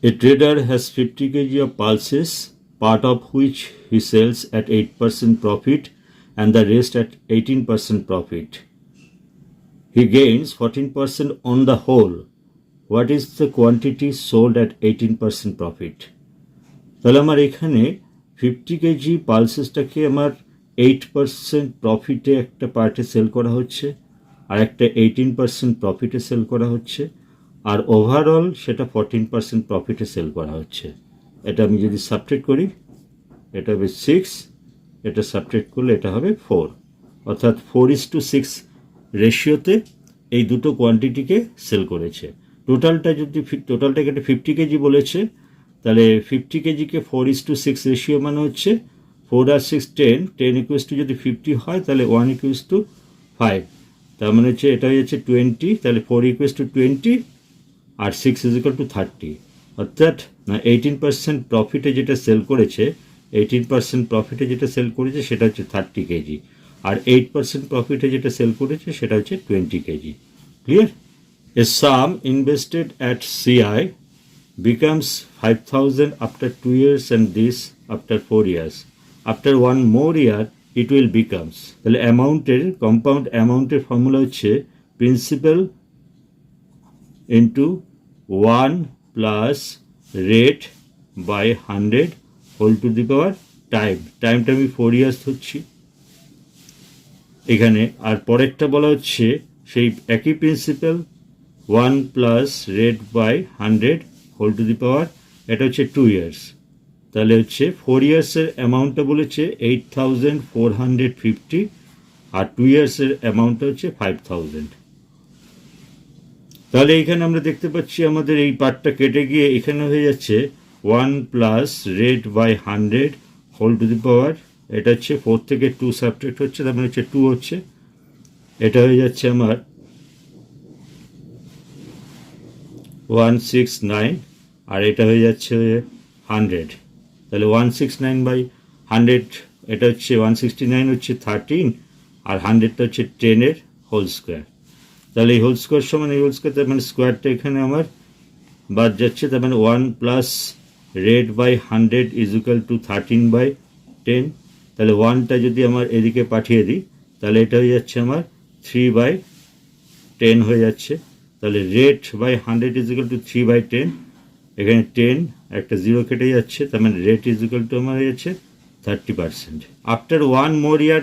A trader has 50 kg of pulses, part of which he sells at 8% profit and the rest at 18% profit. He gains 14% on the whole. What is the quantity sold at 18% profit? তাহলে আমার এখানে 50 KG পালসেসটাকে আমার 8% প্রফিটে একটা পার্টে sell করা হচ্ছে আর একটা 18% প্রফিটে sell করা হচ্ছে আর ওভারঅল সেটা 14% প্রফিটে সেল করা হচ্ছে। এটা আমি যদি সাবট্রাক্ট করি এটা হবে 6, এটা সাবট্রাক্ট করলে এটা হবে 4, অর্থাৎ 4:6 রেশিওতে এই দুটো কোয়ান্টিটিকে সেল করেছে। টোটালটাকে একটা 50 কেজি বলেছে, তাহলে 50 কেজিকে 4:6 রেশিও মানে হচ্ছে 4 আর 6 10, 10 ইকুয়ালস টু যদি 50 হয় তাহলে 1 ইকুয়ালস টু 5, তার মানে হচ্ছে এটা হচ্ছে 20, তাহলে 4 ইকুয়ালস টু 20 আর 6 ইজ ইকুয়াল টু 30, অর্থাৎ 18% প্রফিটে যেটা সেল করেছে 18% প্রফিটে যেটা সেল করেছে সেটা হচ্ছে 30 কেজি আর 8% প্রফিটে যেটা সেল করেছে সেটা হচ্ছে 20 KG. Clear? A sum invested at CI becomes 5,000 after 2 years and this after 4 years. After 1 more year it will becomes. তাহলে অ্যামাউন্টের কম্পাউন্ড অ্যামাউন্টের ফর্মুলা হচ্ছে principal into 1 plus rate by 100 whole to the power টাইমটা আমি 4 years ধরছি এখানে। আর পরেরটা বলা হচ্ছে সেই একই principal 1 plus rate by 100 whole to the power, এটা হচ্ছে 2 ইয়ার্স। তাহলে হচ্ছে 4 ইয়ার্সের অ্যামাউন্টটা বলেছে 8,450 আর 2 ইয়ার্সের অ্যামাউন্টটা হচ্ছে 5,000। তাহলে এখানে আমরা দেখতে পাচ্ছি আমাদের এই পার্টটা কেটে গিয়ে এখানে হয়ে যাচ্ছে 1 plus rate by 100 whole to the power, এটা হচ্ছে 4 থেকে 2 সাবট্রাক্ট হচ্ছে, তার মানে হচ্ছে 2 হচ্ছে, এটা হয়ে যাচ্ছে আমার 169 আর এটা হয়ে যাচ্ছে 100। তাহলে 169 বাই 100 এটা হচ্ছে 169 হচ্ছে 13 আর 100টা হচ্ছে 10 হোল স্কোয়ার। তাহলে এই হোল স্কোয়ার সমান এই হোল স্কোয়ার, তার মানে স্কোয়ারটা এখানে আমার বাদ যাচ্ছে, তার মানে 1 plus rate by 100 is equal to 13/10। তাহলে 1টা যদি আমার এদিকে পাঠিয়ে দিই তাহলে এটা হয়ে যাচ্ছে আমার 3/10 হয়ে যাচ্ছে। তাহলে rate by 100 is equal to 3/10, এখানে 10 একটা 0 কেটে যাচ্ছে, তার মানে রেট ইজ ইকুয়াল টু আমার হয়ে যাচ্ছে 30%। After 1 more year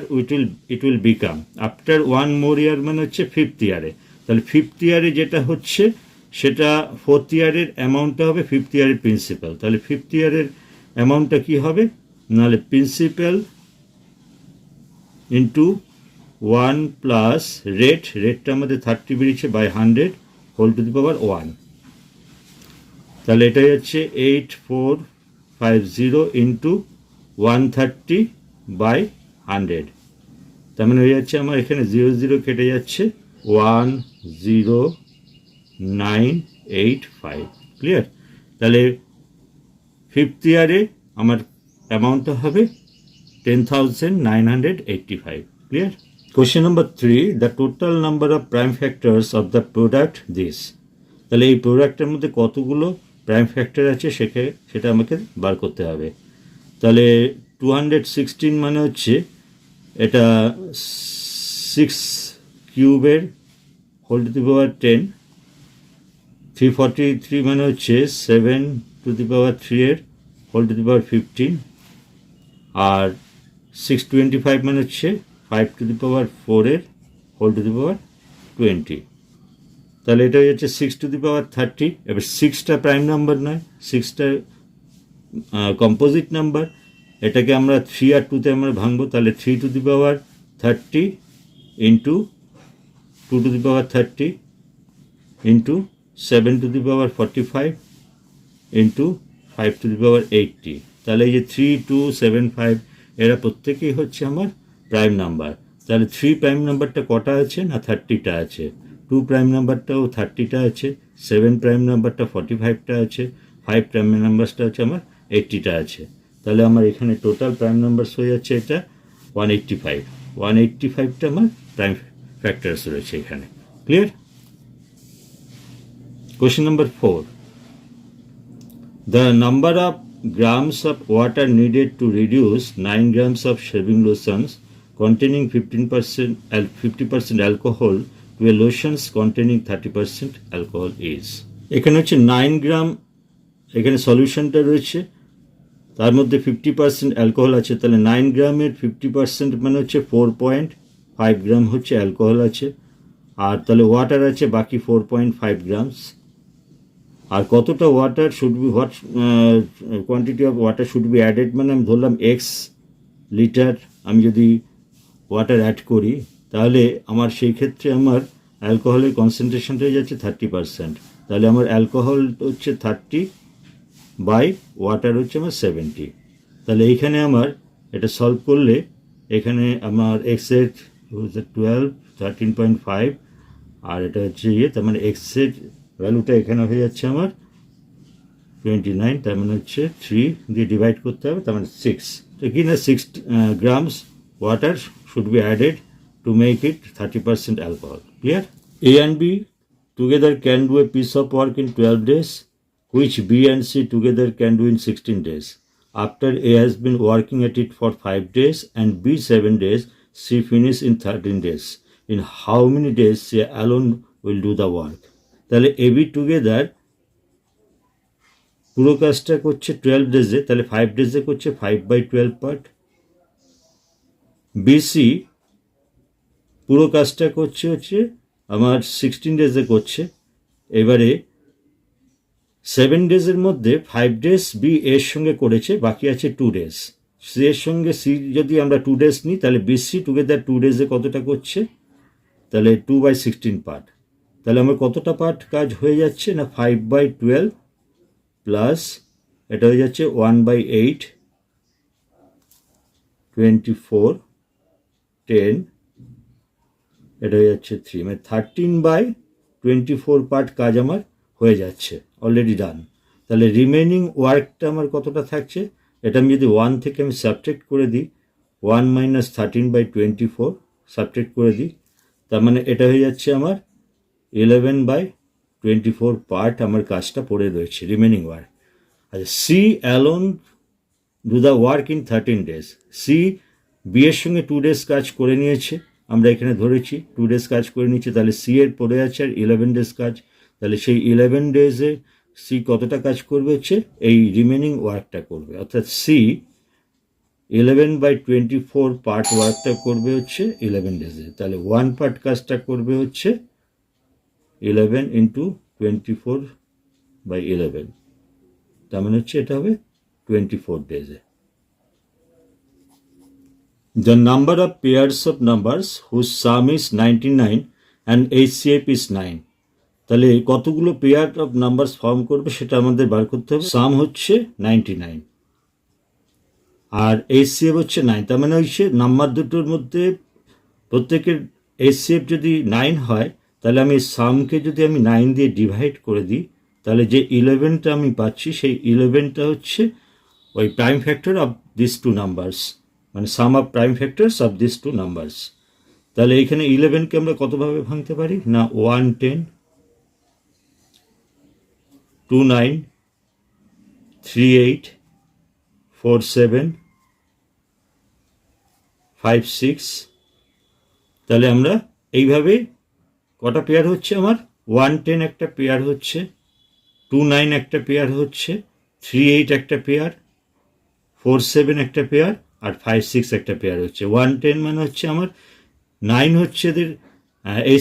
it will become, after 1 মোর ইয়ার মানে হচ্ছে 5th ইয়ারে। তাহলে 5th ইয়ারে যেটা হচ্ছে সেটা 4th ইয়ারের অ্যামাউন্টটা হবে 5th ইয়ারের প্রিন্সিপাল। তাহলে 5th ইয়ারের অ্যামাউন্টটা কী হবে, নাহলে প্রিন্সিপাল ইন্টু 1 প্লাস রেটটা আমাদের 30 বেরিয়েছে বাই 100 হোল টু দি পাওয়ার 1। তাহলে এটা হচ্ছে 8450 ইন্টু 130 বাই 100, তার মানে হয়ে যাচ্ছে আমার এখানে 0 কেটে যাচ্ছে 10985। ক্লিয়ার? তাহলে 5th ইয়ারে আমার অ্যামাউন্টটা হবে 10,985। Clear? Question number 3, the total number of prime factors of the product this. তাহলে এই প্রোডাক্টের মধ্যে কতগুলো প্রাইম ফ্যাক্টর আছে সেটা আমাকে বার করতে হবে। তাহলে 216 মানে হচ্ছে এটা 6 কিউবের হোল টু দি পাওয়ার 10, 343 মানে হচ্ছে 7 টু দি পাওয়ার 3 এর হোল টু দি পাওয়ার 15, আর 625 মানে হচ্ছে 5 টু দি পাওয়ার 4 এর হোল টু দি পাওয়ার 20। তাহলে এটা হচ্ছে 6 টু দি পাওয়ার 30। এবার 6টা প্রাইম নাম্বার নয়, 6টা কম্পোজিট নাম্বার, এটাকে আমরা 3 আর 2তে আমরা ভাঙবো। তাহলে 3 to the power 30 into 2 to the power 30 into 7 to the power 45 into 5 to the power 80। তাহলে এই যে 3, 2, 7, 5 এরা প্রত্যেকেই হচ্ছে আমার প্রাইম নাম্বার। তাহলে 3 প্রাইম নাম্বারটা কটা আছে না 30টা আছে, 2 প্রাইম নাম্বারটাও 30টা আছে, 7 প্রাইম নাম্বারটা 45টা আছে, 5 প্রাইম নাম্বারটা হচ্ছে আমার 80টা আছে। তাহলে আমার এখানে টোটাল প্রাইম নাম্বারস হয়ে যাচ্ছে এটা 185। 185টা আমার প্রাইম ফ্যাক্টরস রয়েছে এখানে। Clear? Question number 4, The number of grams of water needed to reduce 9 grams of shaving lotions containing 50% alcohol to a lotions containing 30% alcohol is. এখানে হচ্ছে 9 গ্রাম এখানে সলিউশনটা রয়েছে, তার মধ্যে 50% অ্যালকোহল আছে, তাহলে 9 গ্রামের 50% মানে হচ্ছে 4.5 গ্রাম হচ্ছে অ্যালকোহল আছে, আর তাহলে ওয়াটার আছে বাকি 4.5 গ্রামস। আর কতটা water should be what quantity of water should be added, মানে আমি ধরলাম এক্স লিটার আমি যদি ওয়াটার অ্যাড করি তাহলে আমার সেই ক্ষেত্রে আমার অ্যালকোহলের কনসেন্ট্রেশনটা হয়ে যাচ্ছে 30%, তাহলে আমার অ্যালকোহল হচ্ছে 30 বাই ওয়াটার হচ্ছে আমার 70। তাহলে এইখানে আমার এটা সলভ করলে এখানে আমার এক্সের 12 13.5 আর এটা হচ্ছে তার মানে এক্সের ভ্যালুটা এখানে হয়ে যাচ্ছে আমার 29, তার মানে হচ্ছে 3 দিয়ে ডিভাইড করতে হবে, তার মানে 6। তো কি না 6 grams water should be added to make it 30% alcohol. Clear? A and B together can do a piece of work in 12 days, which B and C together can do in 16 days. After A has been working at it for 5 days and B 7 days, C finish in 13 days. In how many days C alone will do the work? তাহলে AB together পুরো কাজটা করছে 12 ডেজে, তাহলে 5 ডেজে করছে 5/12 part. BC পুরো কাজটা করছে হচ্ছে আমার 16 ডেজে করছে। এবারে 7 ডেজের মধ্যে 5 ডেজ বি এর সঙ্গে করেছে, বাকি আছে 2 ডেজ। সি এর সঙ্গে সি যদি আমরা 2 ডেজ নিই তাহলে বিসি টুগেদার 2 ডেজে কতটা করছে, তাহলে 2/16 পার্ট। তাহলে আমার কতটা পার্ট কাজ হয়ে যাচ্ছে না 5/12 প্লাস এটা হয়ে যাচ্ছে 1/8 24 10, এটা হয়ে যাচ্ছে 3, মানে 13/24 পার্ট কাজ আমার হয়ে যাচ্ছে, অলরেডি ডান। তাহলে রিমেনিং ওয়ার্কটা আমার কতটা থাকছে, এটা আমি যদি 1 থেকে আমি সাবট্রাক্ট করে দিই 1 - 13/24 সাবট্রাক্ট করে দিই, তার মানে এটা হয়ে যাচ্ছে আমার 11/24 পার্ট আমার কাজটা পড়ে রয়েছে রিমেনিং ওয়ার্ক। আচ্ছা, C alone do the work in 13 days. C B এর সঙ্গে 2 ডেজ কাজ করে নিয়েছে, আমরা এখানে ধরেছি 2 ডেজ কাজ করে নিচ্ছে, তাহলে সি এর পড়ে আছে আর 11 ডেজ কাজ। তাহলে সেই 11 ডেজে সি কতটা কাজ করবে হচ্ছে এই রিমেনিং ওয়ার্কটা করবে, অর্থাৎ সি 11/24 পার্ট ওয়ার্কটা করবে হচ্ছে 11 ডেজে। তাহলে 1 পার্ট কাজটা করবে হচ্ছে 11 × 24/11, তার মানে হচ্ছে এটা হবে 24 ডেজে। The number of pairs of numbers whose sum is 99 and HCF is 9. তাহলে কতগুলো পেয়ার অফ নাম্বারস ফর্ম করবে সেটা আমাদের বার করতে হবে। সাম হচ্ছে 99 আর HCF হচ্ছে 9, তার মানে হচ্ছে নাম্বার দুটোর মধ্যে প্রত্যেকের HCF যদি 9 হয় তাহলে আমি সামকে যদি আমি 9 দিয়ে ডিভাইড করে দিই তাহলে যে 11টা আমি পাচ্ছি সেই 11টা হচ্ছে ওই prime factor of this two numbers, মানে sum of prime factors of this two numbers. তাহলে এখানে 11কে আমরা কতভাবে ভাঙতে পারি না 110 29 38 47 56, তাহলে আমরা এইভাবে কটা পেয়ার হচ্ছে আমার 110 একটা পেয়ার হচ্ছে, 29 একটা পেয়ার হচ্ছে, 38 একটা পেয়ার, 47 একটা পেয়ার আর 56 একটা পেয়ার হচ্ছে। 110 মানে হচ্ছে আমার 9 হচ্ছে এদের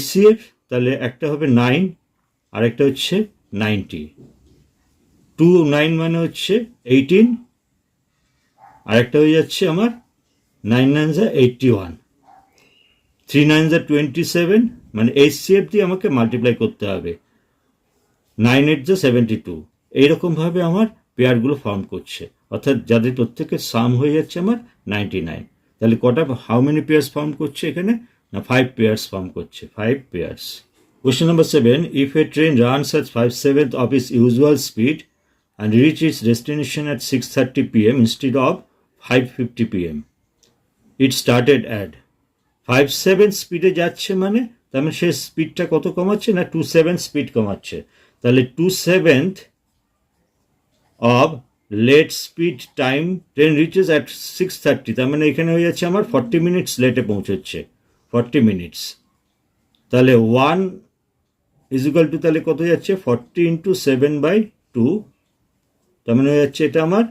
HCF, তাহলে একটা হবে 9 আর একটা হচ্ছে 90, 29 মানে হচ্ছে 18 আর একটা হয়ে যাচ্ছে আমার 9 9 81, 3 9 27, মানে HCF দিয়ে আমাকে মাল্টিপ্লাই করতে হবে, 9 8 72, এইরকমভাবে আমার পেয়ারগুলো ফর্ম করছে, অর্থাৎ যাদের প্রত্যেকের সাম হয়ে যাচ্ছে আমার 99। তাহলে কটা হাউ মেনি পেয়ার্স ফর্ম করছে এখানে না 5 পেয়ার্স ফর্ম করছে, 5 pairs. Question number 7. If a train runs at 5/7 of its usual speed and reaches its destination at 6:30 p.m. instead of 5:50 p.m. It started at 5/7 স্পিডে যাচ্ছে, মানে তার মানে সে স্পিডটা কত কমাচ্ছে না 2/7 স্পিড কমাচ্ছে। তাহলে 2/7 of late speed time train reaches at 6:30, তার মানে এখানে হয়ে যাচ্ছে আমার 40 মিনিটস লেটে পৌঁছচ্ছে, 40 মিনিটস। তাহলে 1 ইজ ইকুয়াল টু তাহলে কত যাচ্ছে 40 ইন্টু 7/2, তার মানে হয়ে যাচ্ছে এটা আমার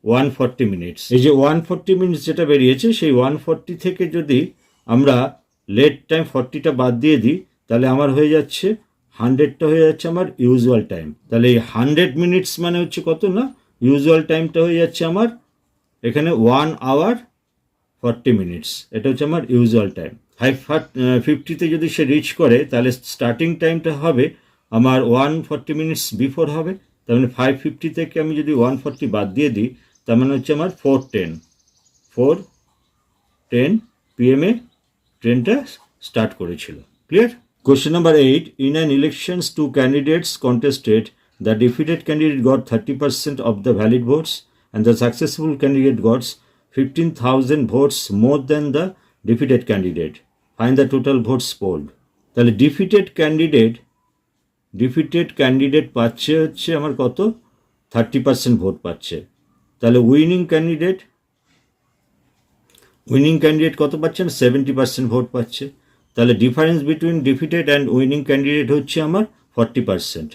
140 মিনিটস। এই যে 140 মিনিটস যেটা বেরিয়েছে সেই 140 থেকে যদি আমরা লেট টাইম 40টা বাদ দিয়ে দিই তাহলে আমার হয়ে যাচ্ছে 100টা হয়ে যাচ্ছে আমার ইউজুয়াল টাইম। তাহলে এই 100 মিনিটস মানে হচ্ছে কত না, ইউজুয়াল টাইমটা হয়ে যাচ্ছে আমার এখানে 1 আওয়ার 40 মিনিটস, এটা হচ্ছে আমার ইউজুয়াল টাইম। 550তে যদি সে রিচ করে তাহলে স্টার্টিং টাইমটা হবে আমার 140 মিনিটস বিফোর হবে, তার মানে 550 থেকে আমি যদি 140 বাদ দিয়ে দিই তার মানে হচ্ছে আমার 4:10 PM-এ ট্রেনটা স্টার্ট করেছিল। Clear? Question number 8. In an elections, two candidates contested. The defeated candidate got 30% of the valid votes and the successful candidate got 15,000 votes more than the defeated candidate. Find the total votes polled. তাহলে defeated candidate পাচ্ছে হচ্ছে আমার কত 30% vote পাচ্ছে। তাহলে winning candidate কত পাচ্ছেন 70% vote পাচ্ছে। তাহলে difference between defeated and winning candidate হচ্ছে আমার 40%।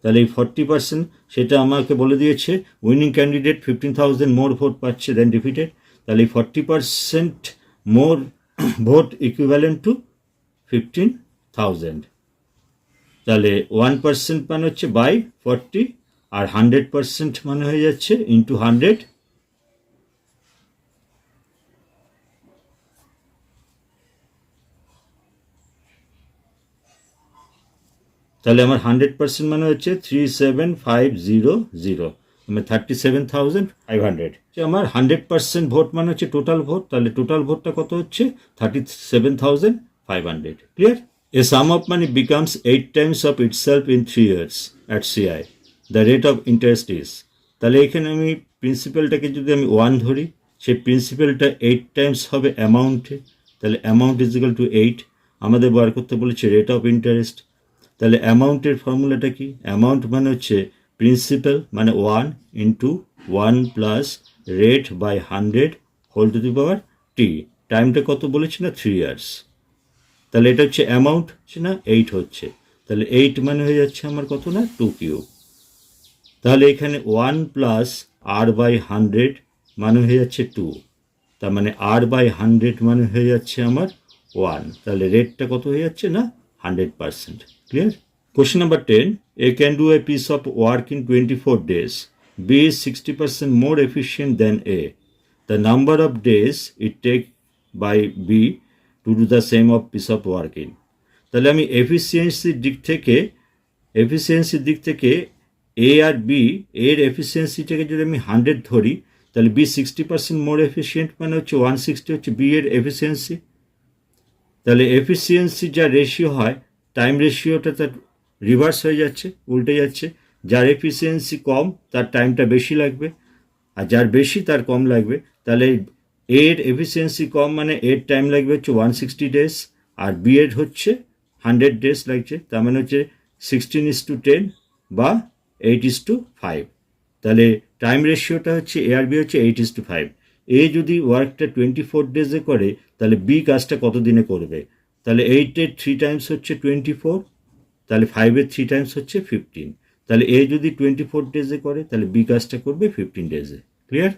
তাহলে এই 40% সেটা আমাকে বলে দিয়েছে উইনিং ক্যান্ডিডেট 15,000 মোর ভোট পাচ্ছে দেন ডিফিটেড। তাহলে এই 40% মোর ভোট ইকুইভ্যালেন্ট টু 15,000। তাহলে 1% মানে হচ্ছে বাই 40 আর 100% মানে হয়ে যাচ্ছে ইন্টু 100। তাহলে আমার 100% মানে হচ্ছে 37500, মানে 37,500। আমার 100% ভোট মানে হচ্ছে টোটাল ভোট, তাহলে টোটাল ভোটটা কত হচ্ছে 37,500। Clear? A sum of money becomes 8 times of itself in 3 years at CI. The rate of interest is, তাহলে এখানে আমি প্রিন্সিপালটাকে যদি আমি 1 ধরি সেই প্রিন্সিপালটা 8 টাইমস হবে অ্যামাউন্টে, তাহলে অ্যামাউন্ট ইজ ইকুয়াল টু 8। আমাদের বার করতে বলেছে রেট অফ ইন্টারেস্ট। তাহলে অ্যামাউন্টের ফর্মুলাটা কি, অ্যামাউন্ট মানে হচ্ছে প্রিন্সিপাল মানে 1 into 1 plus rate by 100 whole to the power T. টাইমটা কত বলেছি না 3 ইয়ার্স। তাহলে এটা হচ্ছে অ্যামাউন্ট হচ্ছে না 8 হচ্ছে, তাহলে 8 মানে হয়ে যাচ্ছে আমার কত না 2 কিউব। তাহলে এখানে 1 প্লাস আর বাই 100 মানে হয়ে যাচ্ছে 2, তার মানে আর বাই 100 মানে হয়ে যাচ্ছে আমার 1। তাহলে রেটটা কত হয়ে যাচ্ছে না 100%। Clear? Question number 10. A can do a piece of work in 24 days. B is 60% more efficient than A. The number of days it takes by B to do the same of piece of work in. তাহলে আমি এফিসিয়েন্সির দিক থেকে এ আর B এর এফিসিয়েন্সিটাকে যদি আমি 100 ধরি তাহলে B 60% মোর efficient মানে হচ্ছে 160 হচ্ছে বি এর এফিসিয়েন্সি। তাহলে এফিসিয়েন্সি যা রেশিও হয় টাইম রেশিওটা তার রিভার্স হয়ে যাচ্ছে, উল্টে যাচ্ছে। যার এফিসিয়েন্সি কম তার টাইমটা বেশি লাগবে আর যার বেশি তার কম লাগবে। তাহলে এর এফিসিয়েন্সি কম মানে এর টাইম লাগবে হচ্ছে 160 ডেজ আর বি এর হচ্ছে 100 ডেজ লাগছে, তার মানে হচ্ছে 16:10 বা 8:5। তাহলে টাইম রেশিওটা হচ্ছে এ আর বি হচ্ছে 8:5। এ যদি ওয়ার্কটা 24 ডেজে করে তাহলে বি কাজটা কত দিনে করবে, তাহলে 8-এর 3 টাইমস হচ্ছে 24, তাহলে 5-এর 3 টাইমস হচ্ছে 15। তাহলে এ যদি 24 ডেজে করে তাহলে বি কাজটা করবে 15 ডেজে। ক্লিয়ার?